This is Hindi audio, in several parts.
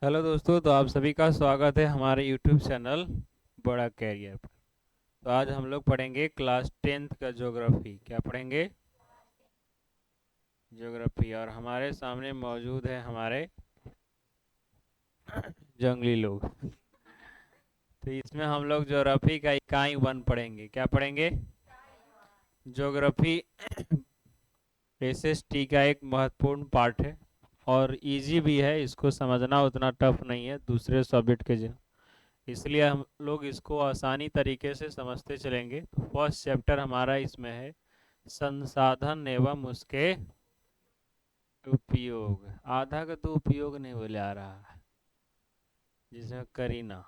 हेलो दोस्तों, तो आप सभी का स्वागत है हमारे यूट्यूब चैनल बड़ा कैरियर पर। तो आज हम लोग पढ़ेंगे क्लास 10th का ज्योग्राफी। क्या पढ़ेंगे? ज्योग्राफी। और हमारे सामने मौजूद है हमारे जंगली लोग। तो इसमें हम लोग ज्योग्राफी का इकाई 1 पढ़ेंगे। क्या पढ़ेंगे? ज्योग्राफी एसएसटी का एक महत्वपूर्ण पार्ट है और इजी भी है। इसको समझना उतना टफ नहीं है दूसरे सब्जेक्ट के जैसे, इसलिए हम लोग इसको आसानी तरीके से समझते चलेंगे। तो फर्स्ट चैप्टर हमारा इसमें है संसाधन एवं उसके उपयोग। आधा का तो उपयोग नहीं बोले आ रहा है, जिसमें करीना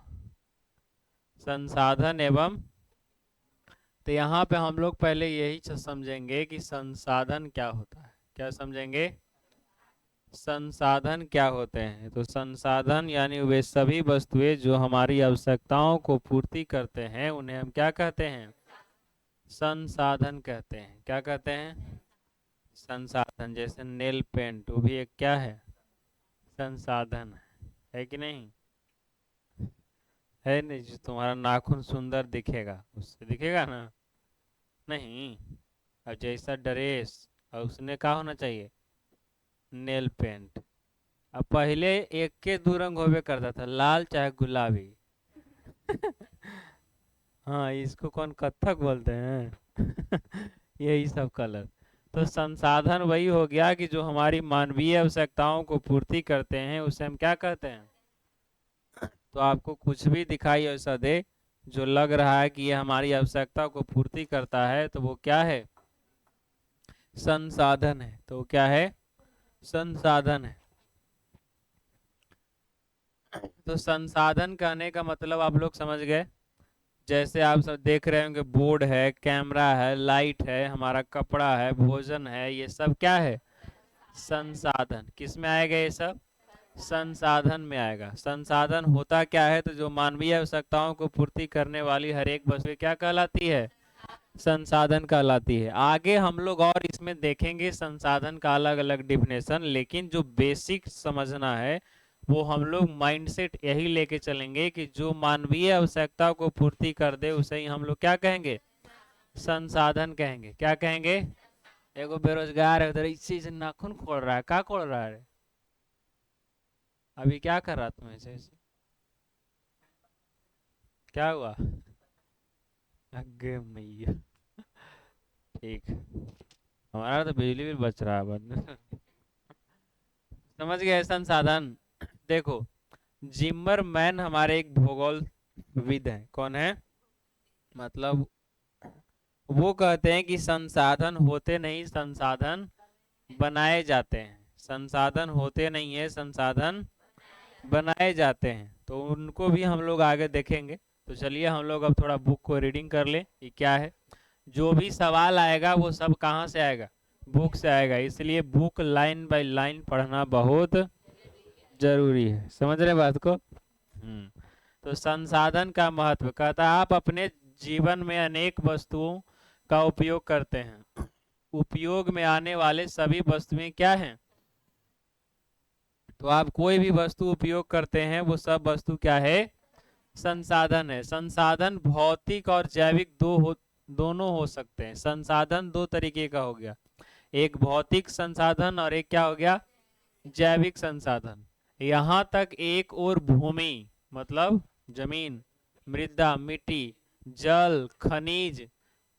संसाधन एवं। तो यहाँ पे हम लोग पहले यही समझेंगे कि संसाधन क्या होता है। क्या समझेंगे? संसाधन क्या होते हैं। तो संसाधन यानी वे सभी वस्तुएं जो हमारी आवश्यकताओं को पूर्ति करते हैं उन्हें हम क्या कहते हैं? संसाधन कहते हैं। क्या कहते हैं? संसाधन। जैसे नेल पेंट, वो भी एक क्या है? संसाधन है कि नहीं? है नहीं? जो तुम्हारा नाखून सुंदर दिखेगा उससे दिखेगा ना? नहीं। और जैसा ड्रेस, और उसने क्या होना चाहिए? Nail paint. अब पहले एक के दो रंग होवे करता था, लाल चाहे गुलाबी। हाँ, इसको कौन कत्थक बोलते हैं? यही सब कलर। तो संसाधन वही हो गया कि जो हमारी मानवीय आवश्यकताओं को पूर्ति करते हैं उसे हम क्या कहते हैं? तो आपको कुछ भी दिखाई ऐसा दे जो लग रहा है कि ये हमारी आवश्यकता को पूर्ति करता है, तो वो क्या है? संसाधन है। तो क्या है? संसाधन है। तो संसाधन कहने का मतलब आप लोग समझ गए। जैसे आप सब देख रहे होंगे, बोर्ड है, कैमरा है, लाइट है, हमारा कपड़ा है, भोजन है, ये सब क्या है? संसाधन। किस में आएगा ये सब? संसाधन में आएगा। संसाधन होता क्या है? तो जो मानवीय आवश्यकताओं को पूर्ति करने वाली हर एक वस्तु क्या कहलाती है? संसाधन कहलाती है। आगे हम लोग और इसमें देखेंगे संसाधन का अलग अलग डिफिनेशन, लेकिन जो बेसिक समझना है वो हम लोग माइंडसेट यही लेके चलेंगे कि जो मानवीय आवश्यकता को पूर्ति कर दे उसे ही हम लोग क्या कहेंगे? संसाधन कहेंगे। क्या कहेंगे? एगो बेरोजगार है उधर इसी से नाखून खोल रहा है। क्या खोल रहा है? अभी क्या कर रहा तुम ऐसे ऐसे? क्या हुआ? अगे मैया। ठीक। हमारा तो बिजली बिल बच रहा है बंद। समझ गए संसाधन। देखो, जिमर मैन हमारे एक भूगोल विद है। कौन है? मतलब वो कहते हैं कि संसाधन होते नहीं, संसाधन बनाए जाते हैं। संसाधन होते नहीं है, संसाधन बनाए जाते हैं। तो उनको भी हम लोग आगे देखेंगे। तो चलिए हम लोग अब थोड़ा बुक को रीडिंग कर ले कि क्या है। जो भी सवाल आएगा वो सब कहाँ से आएगा? बुक से आएगा। इसलिए बुक लाइन बाय लाइन पढ़ना बहुत जरूरी है। समझ रहे बात को? तो संसाधन का महत्व कहता है आप अपने जीवन में अनेक वस्तुओं का उपयोग करते हैं। उपयोग में आने वाले सभी वस्तुएं क्या हैं? तो आप कोई भी वस्तु उपयोग करते हैं वो सब वस्तु क्या है? संसाधन है। संसाधन भौतिक और जैविक दोनों हो सकते हैं। संसाधन दो तरीके का हो गया, एक भौतिक संसाधन और एक क्या हो गया? जैविक संसाधन। यहाँ तक एक और भूमि मतलब जमीन, मृदा मिट्टी, जल खनिज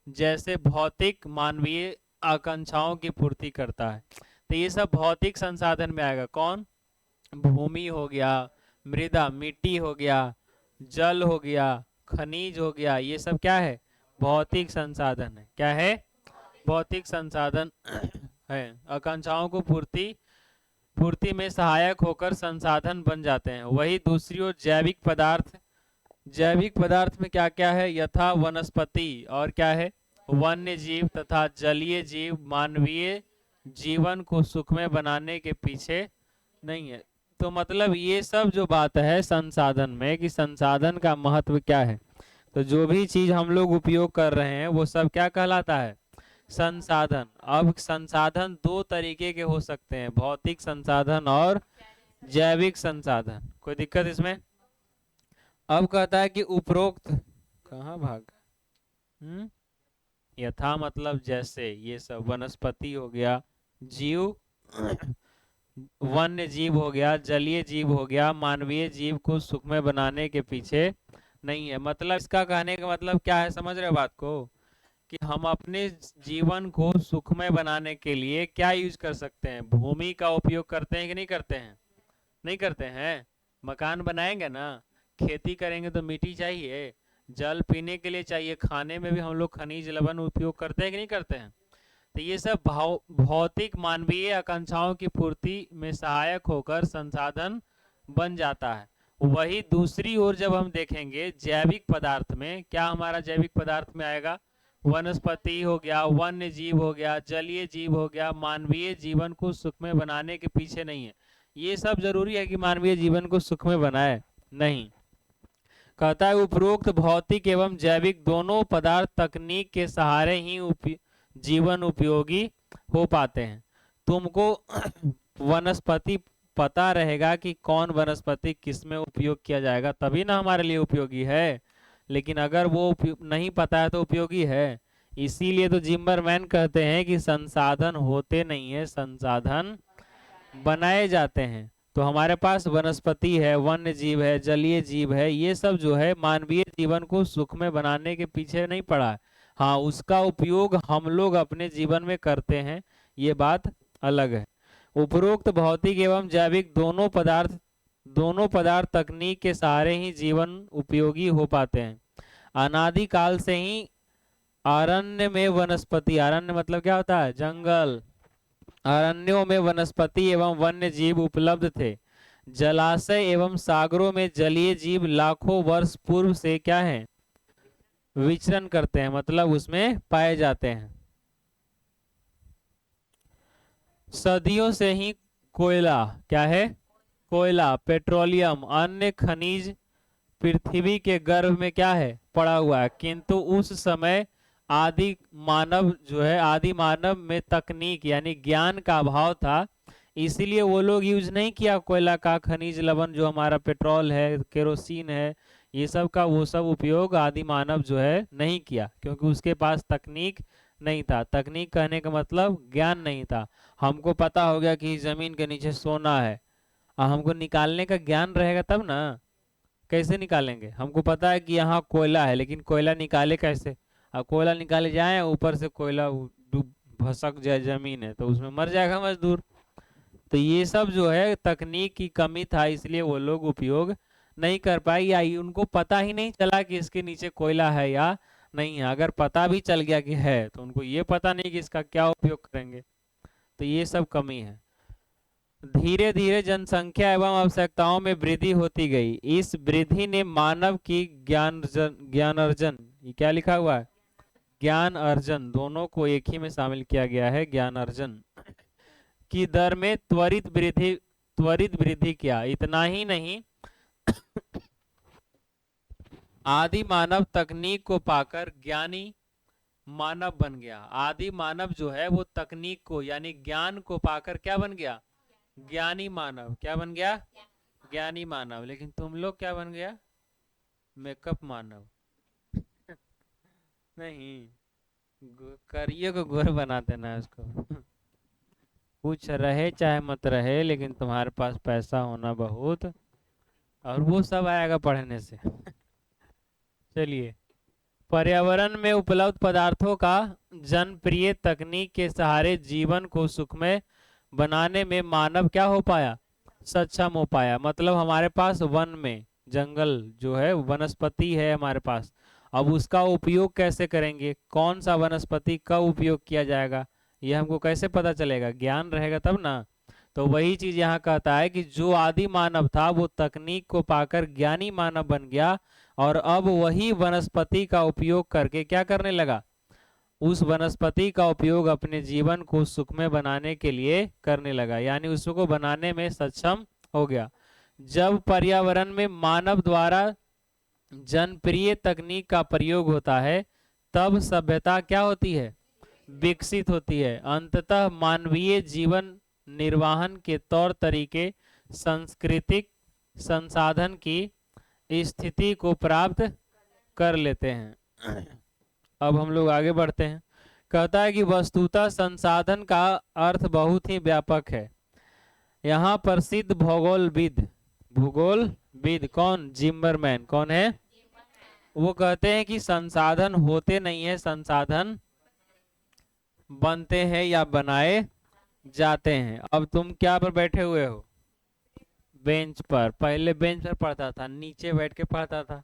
जैसे भौतिक मानवीय आकांक्षाओं की पूर्ति करता है। तो ये सब भौतिक संसाधन में आएगा। कौन? भूमि हो गया, मृदा मिट्टी हो गया, जल हो गया, खनिज हो गया, ये सब क्या है? भौतिक संसाधन है। क्या है? भौतिक संसाधन है। आकांक्षाओं को पूर्ति पूर्ति में सहायक होकर संसाधन बन जाते हैं। वही दूसरी ओर जैविक पदार्थ, जैविक पदार्थ में क्या क्या है? यथा वनस्पति और क्या है? वन्य जीव तथा जलीय जीव मानवीय जीवन को सुखमय बनाने के पीछे नहीं है। तो मतलब ये सब जो बात है संसाधन में कि संसाधन का महत्व क्या है, तो जो भी चीज हम लोग उपयोग कर रहे हैं वो सब क्या कहलाता है? संसाधन। अब संसाधन दो तरीके के हो सकते हैं, भौतिक संसाधन और जैविक संसाधन। कोई दिक्कत इसमें? अब कहता है कि उपरोक्त, कहाँ भाग, यथा मतलब जैसे, ये सब वनस्पति हो गया, जीव वन्य जीव हो गया, जलीय जीव हो गया, मानवीय जीव को सुखमय बनाने के पीछे नहीं है। मतलब इसका कहने का मतलब क्या है, समझ रहे हो बात को? कि हम अपने जीवन को सुखमय बनाने के लिए क्या यूज कर सकते हैं? भूमि का उपयोग करते हैं कि नहीं करते हैं? नहीं करते हैं। मकान बनाएंगे ना, खेती करेंगे तो मिट्टी चाहिए, जल पीने के लिए चाहिए, खाने में भी हम लोग खनिज लवण उपयोग करते हैं कि नहीं करते हैं? तो ये सब भौतिक मानवीय आकांक्षाओं की पूर्ति में सहायक होकर संसाधन बन जाता है। वही दूसरी ओर जब हम देखेंगे जैविक पदार्थ में, क्या हमारा जैविक पदार्थ में आएगा? वनस्पति हो गया, वन्य जीव हो गया, जलीय जीव हो गया, मानवीय जीवन को सुखमय बनाने के पीछे नहीं है। ये सब जरूरी है कि मानवीय जीवन को सुखमय बनाए? नहीं। कहता है उपरोक्त भौतिक एवं जैविक दोनों पदार्थ तकनीक के सहारे ही जीवन उपयोगी हो पाते हैं। तुमको वनस्पति पता रहेगा कि कौन वनस्पति किस में उपयोग किया जाएगा, तभी ना हमारे लिए उपयोगी है। लेकिन अगर वो नहीं पता है तो उपयोगी है। इसीलिए तो जिम्बरमैन कहते हैं कि संसाधन होते नहीं है, संसाधन बनाए जाते हैं। तो हमारे पास वनस्पति है, वन्य जीव है, जलीय जीव है, ये सब जो है मानवीय जीवन को सुखमय बनाने के पीछे नहीं पड़ा है। हाँ, उसका उपयोग हम लोग अपने जीवन में करते हैं, ये बात अलग है। उपरोक्त भौतिक एवं जैविक दोनों पदार्थ तकनीक के सहारे ही जीवन उपयोगी हो पाते हैं। अनादि काल से ही अरण्य में वनस्पति, अरण्य मतलब क्या होता है? जंगल। अरण्यों में वनस्पति एवं वन्य जीव उपलब्ध थे। जलाशय एवं सागरों में जलीय जीव लाखों वर्ष पूर्व से क्या है? विचरण करते हैं, मतलब उसमें पाए जाते हैं। सदियों से ही कोयला, क्या है? कोयला, पेट्रोलियम, अन्य खनिज पृथ्वी के गर्भ में क्या है? पड़ा हुआ है। किंतु उस समय आदि मानव में तकनीक यानी ज्ञान का अभाव था, इसीलिए वो लोग यूज नहीं किया कोयला का, खनिज लवण जो हमारा पेट्रोल है, केरोसिन है, ये सब का वो सब उपयोग आदि मानव जो है नहीं किया, क्योंकि उसके पास तकनीक नहीं था। तकनीक कहने का मतलब ज्ञान नहीं था। हमको पता हो गया कि जमीन के नीचे सोना है, हमको निकालने का ज्ञान रहेगा तब ना। कैसे निकालेंगे? हमको पता है कि यहाँ कोयला है, लेकिन कोयला निकाले कैसे? अब कोयला निकाले जाए, ऊपर से कोयला भसक जाए, जमीन है तो उसमें मर जाएगा मजदूर। तो ये सब जो है तकनीक की कमी था, इसलिए वो लोग उपयोग नहीं कर पाए, या उनको पता ही नहीं चला कि इसके नीचे कोयला है या नहीं है। अगर पता भी चल गया कि है तो उनको ये पता नहीं कि इसका क्या उपयोग करेंगे। तो ये सब कमी है। धीरे धीरे जनसंख्या एवं आवश्यकताओं में वृद्धि होती गई। इस वृद्धि ने मानव की ज्ञान अर्जन, ये क्या लिखा हुआ है? ज्ञान अर्जन, दोनों को एक ही में शामिल किया गया है, ज्ञान अर्जन की दर में त्वरित वृद्धि किया। इतना ही नहीं, आदि मानव तकनीक को पाकर ज्ञानी मानव बन गया। आदि मानव जो है वो तकनीक को यानी ज्ञान को पाकर क्या बन गया? ज्ञानी मानव। क्या बन गया? ज्ञानी मानव। लेकिन तुम लोग क्या बन गया? मेकअप मानव। नहीं, करिए को गोर बना देना है उसको। कुछ रहे चाहे मत रहे, लेकिन तुम्हारे पास पैसा होना बहुत, और वो सब आएगा पढ़ने से। चलिए, पर्यावरण में उपलब्ध पदार्थों का जनप्रिय तकनीक के सहारे जीवन को सुखमय बनाने में मानव क्या हो पाया? सक्षम हो पाया। मतलब हमारे पास वन में जंगल जो है, वनस्पति है हमारे पास, अब उसका उपयोग कैसे करेंगे, कौन सा वनस्पति कब उपयोग किया जाएगा, ये हमको कैसे पता चलेगा? ज्ञान रहेगा तब ना। तो वही चीज यहाँ कहता है कि जो आदि मानव था वो तकनीक को पाकर ज्ञानी मानव बन गया, और अब वही वनस्पति का उपयोग करके क्या करने लगा? उस वनस्पति का उपयोग अपने जीवन को सुखमय बनाने के लिए करने लगा, यानी उसको बनाने में सक्षम हो गया। जब पर्यावरण में मानव द्वारा जनप्रिय तकनीक का प्रयोग होता है, तब सभ्यता क्या होती है? विकसित होती है। अंततः मानवीय जीवन निर्वाहन के तौर तरीके सांस्कृतिक संसाधन की स्थिति को प्राप्त कर लेते हैं। अब हम लोग आगे बढ़ते हैं। कहता है कि वस्तुतः संसाधन का अर्थ बहुत ही व्यापक है। यहाँ प्रसिद्ध भूगोलविद कौन, जिम्बरमैन, कौन है, वो कहते हैं कि संसाधन होते नहीं है, संसाधन बनते हैं या बनाए जाते हैं। अब तुम क्या पर बैठे हुए हो, बेंच पर। पहले बेंच पर पढ़ता था, नीचे बैठ के पढ़ता था,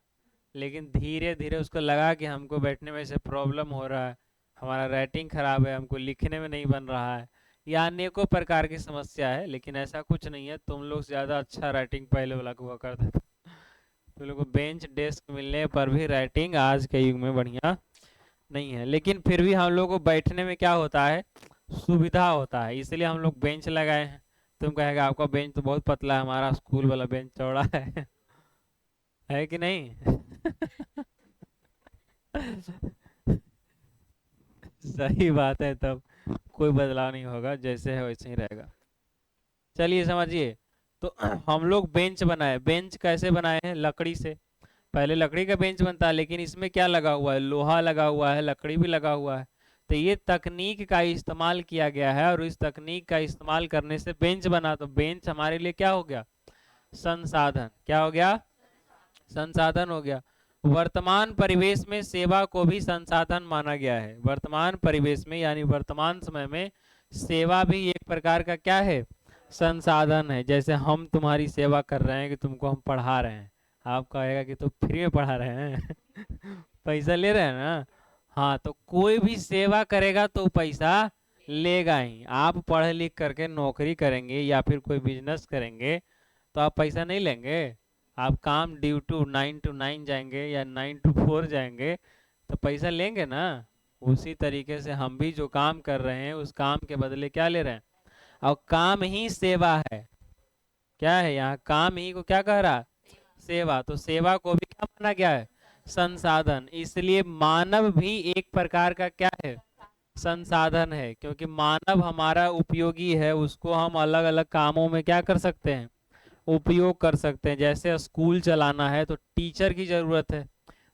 लेकिन धीरे धीरे उसको लगा कि हमको बैठने में से प्रॉब्लम हो रहा है, हमारा राइटिंग खराब है, हमको लिखने में नहीं बन रहा है, या अनेकों प्रकार की समस्या है। लेकिन ऐसा कुछ नहीं है, तुम लोग ज़्यादा अच्छा राइटिंग पहले वाला हुआ करता था। तुम लोग को बेंच डेस्क मिलने पर भी राइटिंग आज के युग में बढ़िया नहीं है, लेकिन फिर भी हम लोग को बैठने में क्या होता है, सुविधा होता है, इसलिए हम लोग बेंच लगाए हैं। तुम कहेगा आपका बेंच तो बहुत पतला है, हमारा स्कूल वाला बेंच चौड़ा है कि नहीं? सही बात है, तब कोई बदलाव नहीं होगा, जैसे है वैसे ही रहेगा। चलिए समझिए, तो हम लोग बेंच बनाए। बेंच कैसे बनाए हैं, लकड़ी से। पहले लकड़ी का बेंच बनता है, लेकिन इसमें क्या लगा हुआ है, लोहा लगा हुआ है, लकड़ी भी लगा हुआ है। तो ये तकनीक का इस्तेमाल किया गया है, और इस तकनीक का इस्तेमाल करने से बेंच बना। तो बेंच हमारे लिए क्या हो गया, संसाधन। क्या हो गया, संसाधन हो गया। वर्तमान परिवेश में सेवा को भी संसाधन माना गया है। वर्तमान परिवेश में यानी वर्तमान समय में सेवा भी एक प्रकार का क्या है, संसाधन है। जैसे हम तुम्हारी सेवा कर रहे हैं कि तुमको हम पढ़ा रहे हैं, आप कहेगा कि तो फ्री में पढ़ा रहे हैं पैसा ले रहे हैं ना। हाँ, तो कोई भी सेवा करेगा तो पैसा लेगा ही। आप पढ़ लिख करके नौकरी करेंगे या फिर कोई बिजनेस करेंगे तो आप पैसा नहीं लेंगे। आप काम ड्यू टू 9 to 9 जाएंगे या 9 to 4 जाएंगे तो पैसा लेंगे ना। उसी तरीके से हम भी जो काम कर रहे हैं उस काम के बदले क्या ले रहे हैं, और काम ही सेवा है। क्या है यहाँ, काम ही को क्या कह रहा है, सेवा। तो सेवा को भी क्या माना गया है, संसाधन। इसलिए मानव भी एक प्रकार का क्या है, संसाधन है, क्योंकि मानव हमारा उपयोगी है, उसको हम अलग अलग कामों में क्या कर सकते हैं, उपयोग कर सकते हैं। जैसे स्कूल चलाना है तो टीचर की जरूरत है,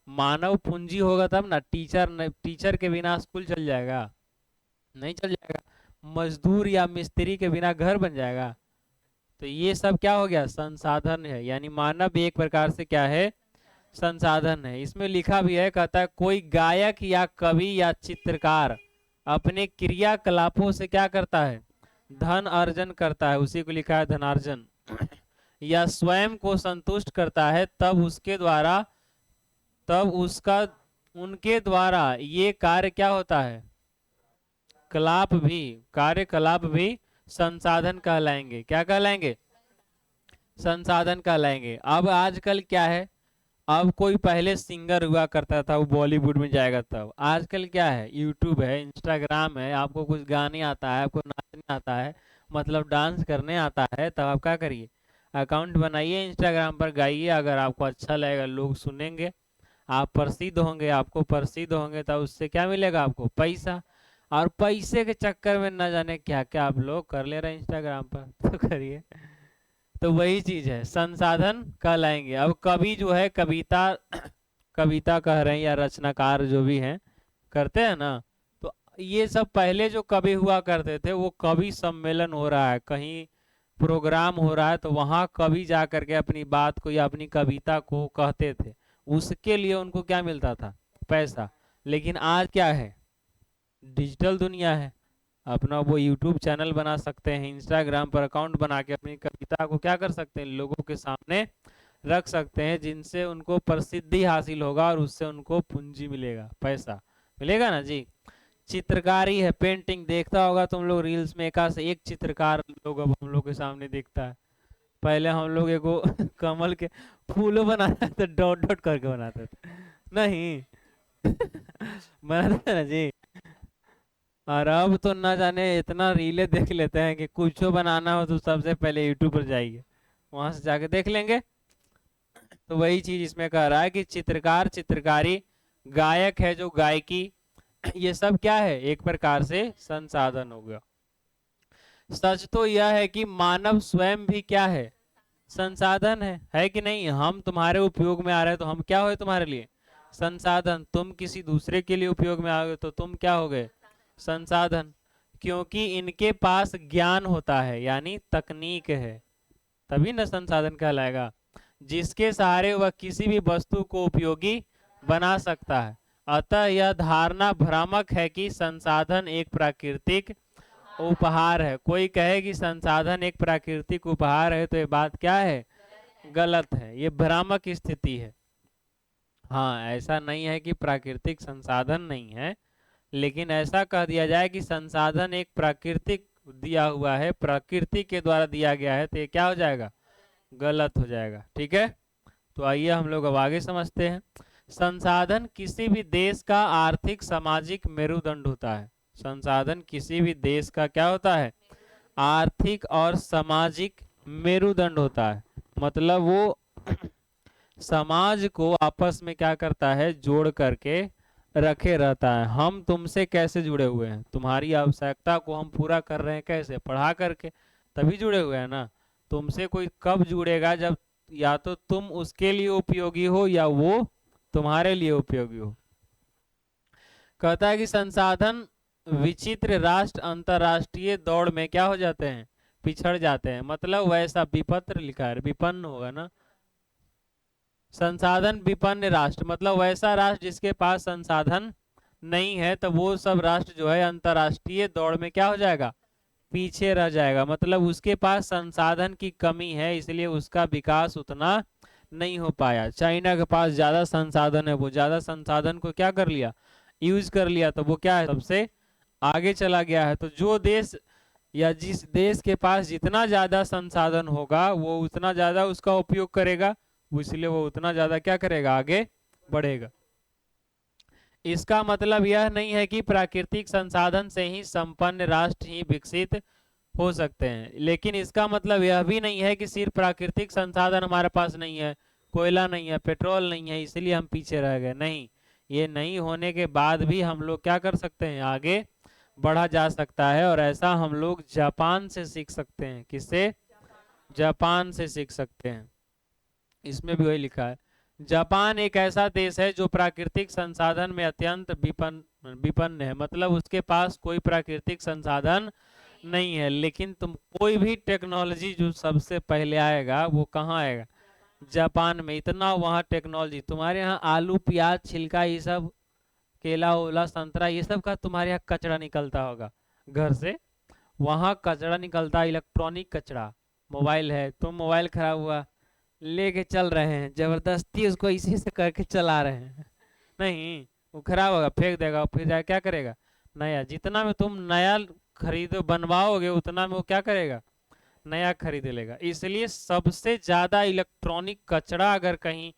मानव पूंजी होगा तब ना। टीचर के बिना स्कूल चल जाएगा, नहीं चल जाएगा। मजदूर या मिस्त्री के बिना घर बन जाएगा। तो ये सब क्या हो गया, संसाधन है। यानी मानव भी एक प्रकार से क्या है, संसाधन है। इसमें लिखा भी है, कहता है कोई गायक या कवि या चित्रकार अपने क्रियाकलापों से क्या करता है, धन अर्जन करता है, उसी को लिखा है धनार्जन, या स्वयं को संतुष्ट करता है, तब उसका उनके द्वारा ये कार्य क्या होता है, कार्यकलाप भी संसाधन कहलाएंगे। क्या कहलाएंगे, संसाधन कहलाएंगे। अब आजकल क्या है, अब कोई पहले सिंगर हुआ करता था, वो बॉलीवुड में जाएगा तब। आजकल क्या है, यूट्यूब है, इंस्टाग्राम है, आपको कुछ गाने आता है, आपको नाचने आता है, मतलब डांस करने आता है, तब आप क्या करिए, अकाउंट बनाइए, इंस्टाग्राम पर गाइए। अगर आपको अच्छा लगेगा, लोग सुनेंगे, आप प्रसिद्ध होंगे, तब उससे क्या मिलेगा, आपको पैसा। और पैसे के चक्कर में न जाने क्या क्या आप लोग कर ले रहे हैं इंस्टाग्राम पर तो करिए। तो वही चीज है, संसाधन कहलाएंगे। अब कवि जो है, कविता कविता कह रहे हैं या रचनाकार जो भी हैं, करते हैं ना। तो ये सब पहले जो कवि हुआ करते थे, वो कवि सम्मेलन हो रहा है, कहीं प्रोग्राम हो रहा है, तो वहां कवि जा करके अपनी बात को या अपनी कविता को कहते थे, उसके लिए उनको क्या मिलता था, पैसा। लेकिन आज क्या है, डिजिटल दुनिया है, अपना वो यूट्यूब चैनल बना सकते हैं, इंस्टाग्राम पर अकाउंट बना के अपनी कविता को क्या कर सकते हैं, लोगों के सामने रख सकते हैं, जिनसे उनको प्रसिद्धि हासिल होगा और उससे उनको पूंजी मिलेगा, पैसा मिलेगा ना जी। चित्रकारी है, पेंटिंग, देखता होगा तुम लोग रील्स में, एका से एक चित्रकार लोग अब हम लोग के सामने दिखता है। पहले हम लोग एगो कमल के फूलों बनाते थे, डॉट डॉट करके बनाते थे, नहीं बनाते थे ना जी। और अब तो ना जाने इतना रीले देख लेते हैं कि कुछ बनाना हो तो सबसे पहले यूट्यूब पर जाइए, वहां से जाके देख लेंगे। तो वही चीज इसमें कह रहा है कि चित्रकार, चित्रकारी, गायक है जो गायकी, ये सब क्या है, एक प्रकार से संसाधन हो गया। सच तो यह है कि मानव स्वयं भी क्या है, संसाधन है कि नहीं? हम तुम्हारे उपयोग में आ रहे हैं तो हम क्या हुए तुम्हारे लिए? संसाधन। तुम किसी दूसरे के लिए उपयोग में आ गए तो तुम क्या हो गए? संसाधन। क्योंकि इनके पास ज्ञान होता है यानी तकनीक है, तभी न संसाधन कहलाएगा। जिसके सहारे वह किसी भी वस्तु को उपयोगी बना सकता है। अतः यह धारणा भ्रामक है कि संसाधन एक प्राकृतिक उपहार है। कोई कहे कि संसाधन एक प्राकृतिक उपहार है तो ये बात क्या है? गलत है, ये भ्रामक स्थिति है। हाँ, ऐसा नहीं है कि प्राकृतिक संसाधन नहीं है, लेकिन ऐसा कह दिया जाए कि संसाधन एक प्राकृतिक दिया हुआ है, प्रकृति के द्वारा दिया गया है, तो ये क्या हो जाएगा? गलत हो जाएगा। ठीक है, तो आइए हम लोग अब आगे समझते हैं। संसाधन किसी भी देश का आर्थिक सामाजिक मेरुदंड होता है। संसाधन किसी भी देश का क्या होता है? आर्थिक और सामाजिक मेरुदंड होता है। मतलब वो समाज को आपस में क्या करता है? जोड़ करके रखे रहता है। हम तुमसे कैसे जुड़े हुए हैं? तुम्हारी आवश्यकता को हम पूरा कर रहे हैं कैसे? पढ़ा करके, तभी जुड़े हुए हैं ना। तुमसे कोई कब जुड़ेगा? जब या तो तुम उसके लिए उपयोगी हो या वो तुम्हारे लिए उपयोगी हो। कहता है कि संसाधन विचित्र राष्ट्र अंतरराष्ट्रीय दौड़ में क्या हो जाते हैं? पिछड़ जाते हैं। मतलब वैसा विपत्र लिखा है, विपन्न होगा ना। संसाधन विपन्न राष्ट्र मतलब वैसा राष्ट्र जिसके पास संसाधन नहीं है, तो वो सब राष्ट्र जो है अंतरराष्ट्रीय दौड़ में क्या हो जाएगा? पीछे रह जाएगा। मतलब उसके पास संसाधन की कमी है, इसलिए उसका विकास उतना नहीं हो पाया। चाइना के पास ज्यादा संसाधन है, वो ज्यादा संसाधन को क्या कर लिया? यूज कर लिया, तो वो क्या है? सबसे आगे चला गया है। तो जो देश या जिस देश के पास जितना ज्यादा संसाधन होगा वो उतना ज्यादा उसका उपयोग करेगा, इसलिए वो उतना ज्यादा क्या करेगा? आगे बढ़ेगा। इसका मतलब यह नहीं है कि प्राकृतिक संसाधन से ही संपन्न राष्ट्र ही विकसित हो सकते हैं, लेकिन इसका मतलब यह भी नहीं है कि सिर्फ प्राकृतिक संसाधन हमारे पास नहीं है, कोयला नहीं है, पेट्रोल नहीं है, इसलिए हम पीछे रह गए। नहीं, ये नहीं होने के बाद भी हम लोग क्या कर सकते हैं? आगे बढ़ा जा सकता है। और ऐसा हम लोग जापान से सीख सकते हैं। किससे? जापान से सीख सकते हैं। इसमें भी वही लिखा है। जापान एक ऐसा देश है जो प्राकृतिक संसाधन में अत्यंत विपन्न है। मतलब उसके पास कोई प्राकृतिक संसाधन नहीं है, लेकिन तुम कोई भी टेक्नोलॉजी जो सबसे पहले आएगा वो कहाँ आएगा? जापान में। इतना वहाँ टेक्नोलॉजी। तुम्हारे यहाँ आलू प्याज छिलका ये सब, केला ओला संतरा ये सब का तुम्हारे यहाँ कचरा निकलता होगा घर से, वहाँ कचरा निकलता, इलेक्ट्रॉनिक कचरा। मोबाइल है, तुम मोबाइल खराब हुआ लेके चल रहे हैं, जबरदस्ती उसको इसी से करके चला रहे हैं। नहीं, वो खराब होगा, फेंक देगा, फिर जाके क्या करेगा? नया। जितना में तुम नया खरीदो बनवाओगे उतना में वो क्या करेगा? नया खरीद लेगा। इसलिए सबसे ज्यादा इलेक्ट्रॉनिक कचरा अगर कहीं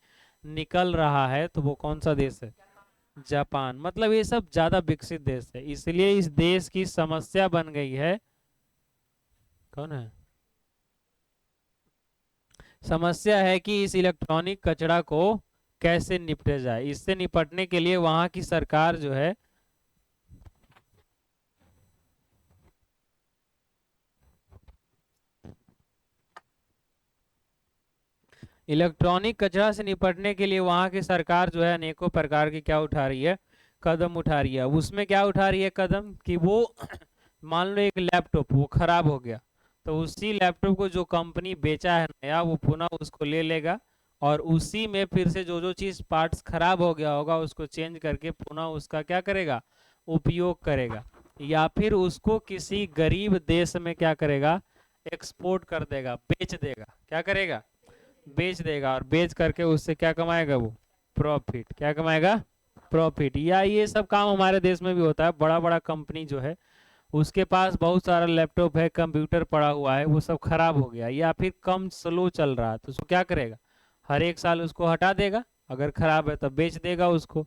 निकल रहा है तो वो कौन सा देश है? जापान। मतलब ये सब ज्यादा विकसित देश है, इसलिए इस देश की समस्या बन गई है। कौन है? समस्या है कि इस इलेक्ट्रॉनिक कचरा को कैसे निपटे जाए। इससे निपटने के लिए वहां की सरकार जो है इलेक्ट्रॉनिक कचरा से निपटने के लिए वहां की सरकार जो है अनेकों प्रकार की क्या उठा रही है? कदम उठा रही है। उसमें क्या उठा रही है कदम? कि वो मान लो एक लैपटॉप वो खराब हो गया, तो उसी लैपटॉप को जो कंपनी बेचा है नया, वो पुनः उसको ले लेगा और उसी में फिर से जो जो चीज पार्ट्स खराब हो गया होगा उसको चेंज करके पुनः उसका क्या करेगा? उपयोग करेगा। या फिर उसको किसी गरीब देश में क्या करेगा? एक्सपोर्ट कर देगा, बेच देगा। क्या करेगा? बेच देगा। और बेच करके उससे क्या कमाएगा? वो प्रॉफिट। क्या कमाएगा? प्रॉफिट। या ये सब काम हमारे देश में भी होता है। बड़ा बड़ा कंपनी जो है उसके पास बहुत सारा लैपटॉप है, कंप्यूटर पड़ा हुआ है, वो सब खराब हो गया या फिर कम स्लो चल रहा है, तो उसको क्या करेगा? हर एक साल उसको हटा देगा, अगर खराब है तो बेच देगा उसको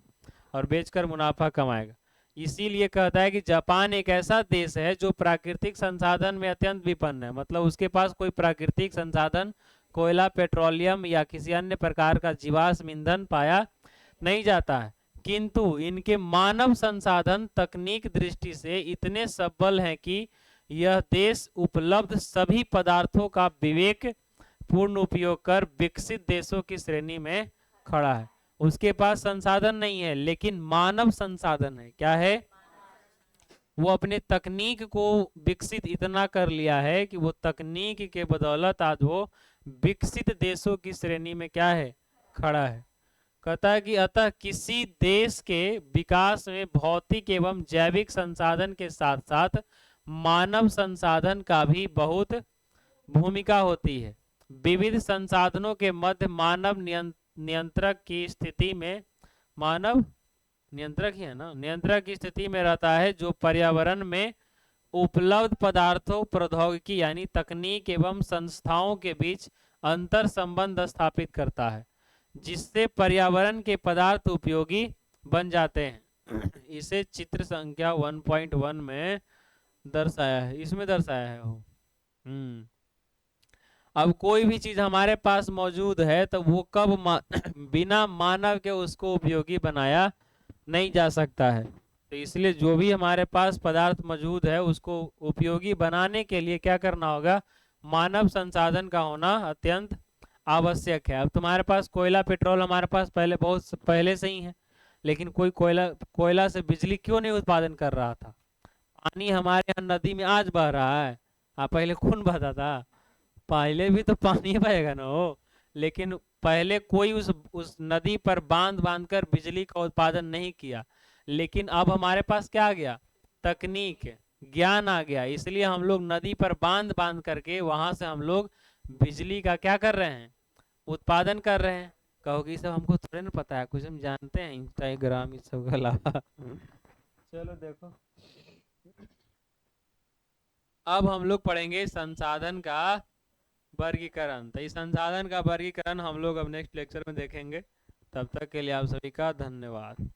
और बेचकर मुनाफा कमाएगा। इसीलिए कहता है कि जापान एक ऐसा देश है जो प्राकृतिक संसाधन में अत्यंत विपन्न है। मतलब उसके पास कोई प्राकृतिक संसाधन, कोयला, पेट्रोलियम या किसी अन्य प्रकार का जीवाश्म ईंधन पाया नहीं जाता है, किंतु इनके मानव संसाधन तकनीक दृष्टि से इतने सबल हैं कि यह देश उपलब्ध सभी पदार्थों का विवेक पूर्ण उपयोग कर विकसित देशों की श्रेणी में खड़ा है। उसके पास संसाधन नहीं है लेकिन मानव संसाधन है। क्या है? वो अपने तकनीक को विकसित इतना कर लिया है कि वो तकनीक के बदौलत आज वो विकसित देशों की श्रेणी में क्या है? खड़ा है। कहता है कि अतः किसी देश के विकास में भौतिक एवं जैविक संसाधन के साथ साथ मानव संसाधन का भी बहुत भूमिका होती है। विविध संसाधनों के मध्य मानव नियंत्रक की स्थिति में, मानव नियंत्रक ही है ना, नियंत्रक की स्थिति में रहता है, जो पर्यावरण में उपलब्ध पदार्थों, प्रौद्योगिकी यानी तकनीक एवं संस्थाओं के बीच अंतर संबंध स्थापित करता है, जिससे पर्यावरण के पदार्थ उपयोगी बन जाते हैं। इसे चित्र संख्या 1.1 में दर्शाया है, इसमें दर्शाया है वो। अब कोई भी चीज हमारे पास मौजूद है तो वो कब बिना मानव के उसको उपयोगी बनाया नहीं जा सकता है। तो इसलिए जो भी हमारे पास पदार्थ मौजूद है उसको उपयोगी बनाने के लिए क्या करना होगा? मानव संसाधन का होना अत्यंत आवश्यक है। अब तुम्हारे पास कोयला पेट्रोल हमारे पास बहुत पहले से ही है, लेकिन कोई कोयला से बिजली क्यों नहीं उत्पादन कर रहा था? पानी हमारे यहाँ नदी में आज बह रहा है, पहले खून बहता था। पहले भी तो पानी बहेगा ना हो, लेकिन पहले कोई उस नदी पर बांध कर बिजली का उत्पादन नहीं किया। लेकिन अब हमारे पास क्या आ गया? तकनीक, ज्ञान आ गया, इसलिए हम लोग नदी पर बांध करके वहां से हम लोग बिजली का क्या कर रहे हैं? उत्पादन कर रहे हैं। कहोगे सब हमको थोड़े ना पता है, कुछ हम जानते हैं इंस्टाग्राम इस सब के अलावा। चलो देखो, अब हम लोग पढ़ेंगे संसाधन का वर्गीकरण। तो इस संसाधन का वर्गीकरण हम लोग अब नेक्स्ट लेक्चर में देखेंगे। तब तक के लिए आप सभी का धन्यवाद।